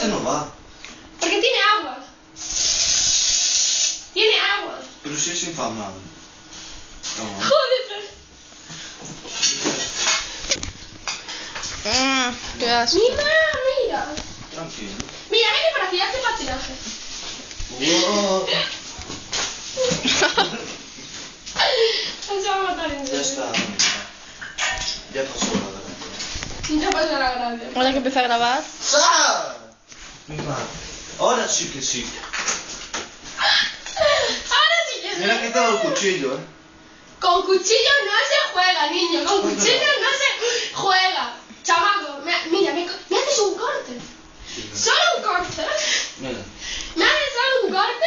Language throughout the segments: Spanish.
no va. Porque tiene agua. Tiene agua. Pero si es infamable. No. Joder. Qué asco. Mira. Tranquilo. Mira, vete para aquí, hazte patinaje. Wow. Se va a matar en Ya serio. está. Ya pasó la verdad. Ya pasó la gracia. Ahora que empieza a grabar. ¡Sa! Mira. Ahora sí que sí. Ahora sí que sí. Mira que tengo el cuchillo, Con cuchillo no se juega, niño. Con cuchillo no se juega. Chamaco, mira, me haces un corte. Solo un corte. Mira. Me haces solo un corte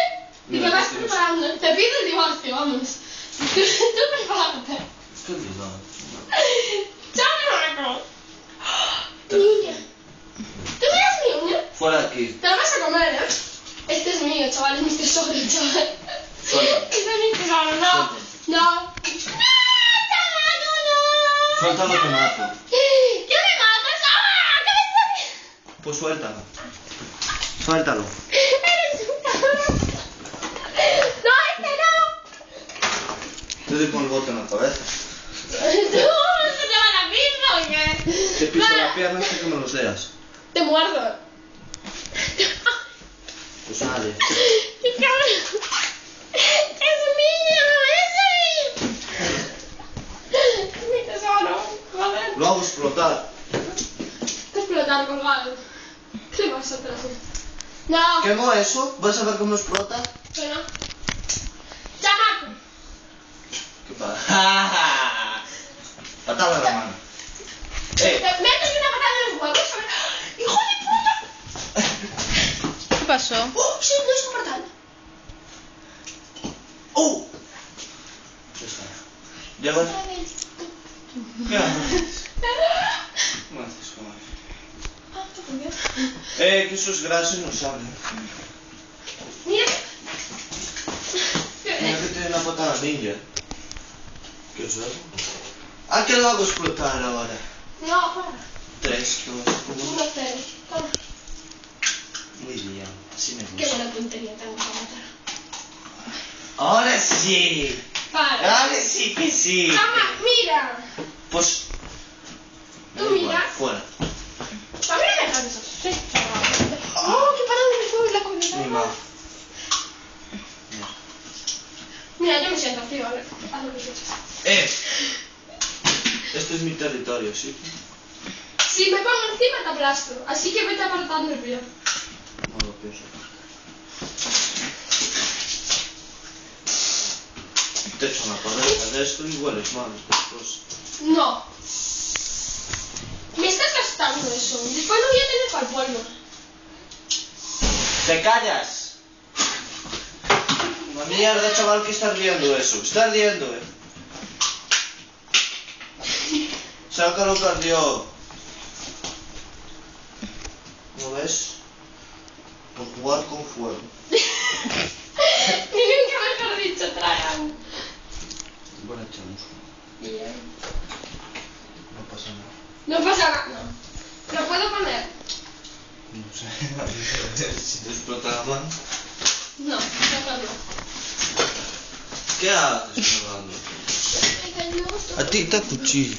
y Mira, te vas ¿qué tienes? preparando. Te pido el divorcio, vamos. Tú prepárate. ¿Qué digo? Chamaco. Niña. ¿Tú miras mi uña? Fuera de aquí. Te lo vas a comer, ¿eh? Este es mío, chaval, es mi tesoro, chaval. Suelta. Este es mi tesoro, no. No. Suéltalo que mato. ¿Qué me matas? ¡Ah! ¿Qué me estás haciendo? Pues suéltalo. Suéltalo. Eres un cabrón. No, este no. Te doy con el bote en la cabeza. ¿Tú se te va la misma o qué? Te piso la pierna hasta que me los deas. Te muerdo. Pues nadie. ¡Qué cabrón! ¡Es mío! ¡Es mío! ¡Es mi tesoro! Joder. Lo hago explotar. Explotar colgado. ¿Qué pasa atrás? No. ¿Quemo eso? ¿Vas a ver cómo explota? Que no. ¡Chamaco! ¿Qué pasa? Patada en la mano. Te metes una patada en los huevos, ¿sabes? ¡Hijo de puta! ¿Qué pasó? Sí, no es un portal. Ya está. Ya vas. ¿Qué haces? ¿Cómo haces? ¿Cómo haces? Ah, ¿por qué? Que eso es grasa y no sale. Mira. Mira que tiene una patada ninja. ¿Qué es eso? ¿A qué lo hago explotar ahora? No, para. 3, 2, 1. 1-0. Toma. Muy bien, así me Qué gusta. buena puntería tengo para matar. Ahora sí. Vale. Ahora sí que sí. Chama, mira. Pues. Tú da igual, mira. fuera. A mí no me cansas. Sí. Oh, qué parado me fue la comida. Mi mamá. Mira, yo me siento así, ¿vale? Haz lo que quieras. Este es mi territorio, ¿sí? Si me pongo encima te aplasto, así que vete apartando el pie. No lo pienso. Te echo una paleta de esto y hueles mal después. No. Me estás gastando eso. Después no voy a tener para el pueblo. ¡Te callas! Una mierda, chaval, que está ardiendo eso. Está ardiendo, Saca lo que ardió. ¿No ves? Por jugar con fuego. Ni nunca mejor dicho, tragan. Bueno, echamos. Bien. No pasa nada. No pasa nada. No. ¿Lo puedo poner? No sé. Si te explota la mano. No, no. ¿Qué haces, Fernando? A ti te cuchillo.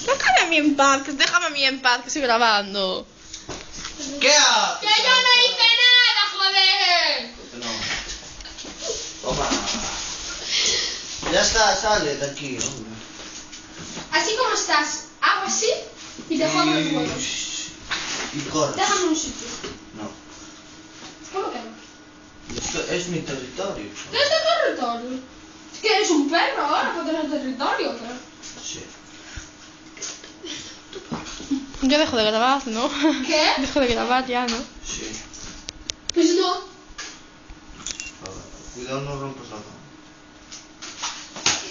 Déjame a mí en paz, déjame a mí en paz, que estoy grabando. ¿Qué haces? ¡Que yo no hice nada, joder! No. Toma. Ya está, sale de aquí, hombre. Así como estás, hago así y te juego los huevos. Y corres. Déjame un sitio. No. ¿Cómo que no? Esto es mi territorio. ¿Qué es tu territorio? ¿Es que eres un perro ahora para tener territorio, ¿qué? Sí. Yo dejo de grabar, ¿no? ¿Qué? Dejo de grabar ya, ¿no? Sí. Pues no. A ver, cuidado, no rompas la cama.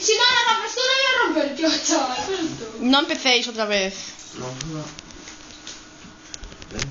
Si no la rompes tú, no voy a romper yo, chaval. Eso es tú. No empecéis otra vez. No. Ven.